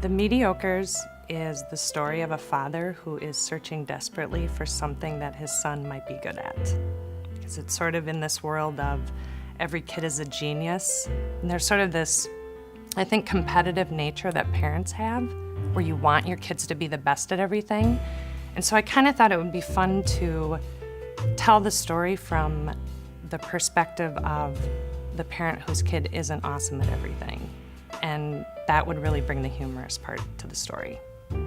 The Mediocres is the story of a father who is searching desperately for something that his son might be good at. Because it's sort of in this world of every kid is a genius, and there's sort of this, I think, competitive nature that parents have, where you want your kids to be the best at everything. And so I kind of thought it would be fun to tell the story from the perspective of the parent whose kid isn't awesome at everything. And that would really bring the humorous part to the story.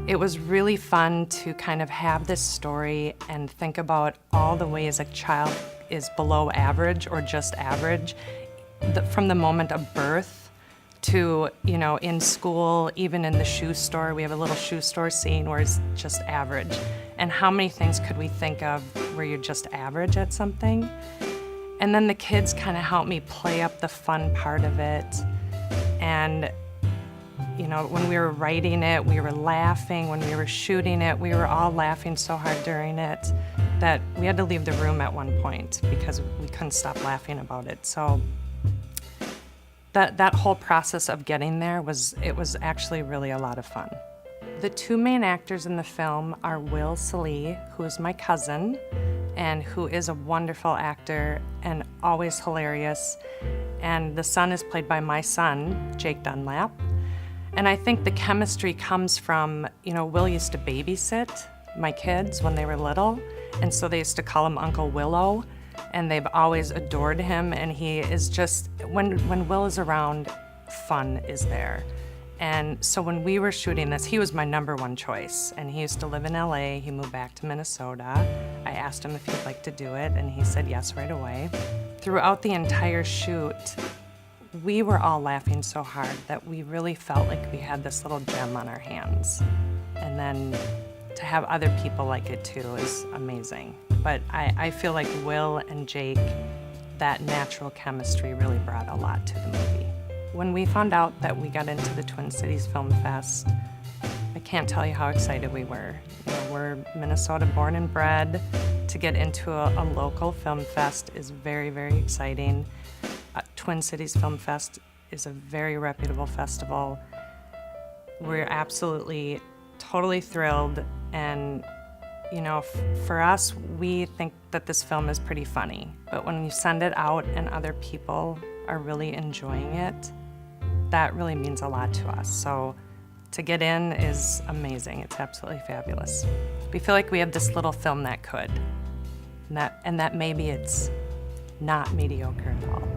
It was really fun to kind of have this story and think about all the ways a child is below average or just average, from the moment of birth to, in school, even in the shoe store. We have a little shoe store scene where it's just average. And how many things could we think of where you're just average at something? And then the kids kind of helped me play up the fun part of it. And when we were writing it, we were laughing. When we were shooting it, we were all laughing so hard during it that we had to leave the room at one point because we couldn't stop laughing about it. So that whole process of getting there was actually really a lot of fun. The two main actors in the film are Will Salee, who is my cousin, and who is a wonderful actor and always hilarious. And the son is played by my son, Jake Dunlap. And I think the chemistry comes from, Will used to babysit my kids when they were little, and so they used to call him Uncle Willow, and they've always adored him, and he is just, when Will is around, fun is there. And so when we were shooting this, he was my #1 choice, and he used to live in LA. He moved back to Minnesota. I asked him if he'd like to do it, and he said yes right away. Throughout the entire shoot, we were all laughing so hard that we really felt like we had this little gem on our hands. And then to have other people like it too is amazing. But I feel like Will and Jake, that natural chemistry really brought a lot to the movie. When we found out that we got into the Twin Cities Film Fest, I can't tell you how excited we were. We're Minnesota born and bred. To get into a local film fest is very, very exciting. Twin Cities Film Fest is a very reputable festival. We're absolutely, totally thrilled. And, for us, we think that this film is pretty funny. But when you send it out and other people are really enjoying it, that really means a lot to us. So to get in is amazing. It's absolutely fabulous. We feel like we have this little film that could, and that maybe it's not mediocre at all.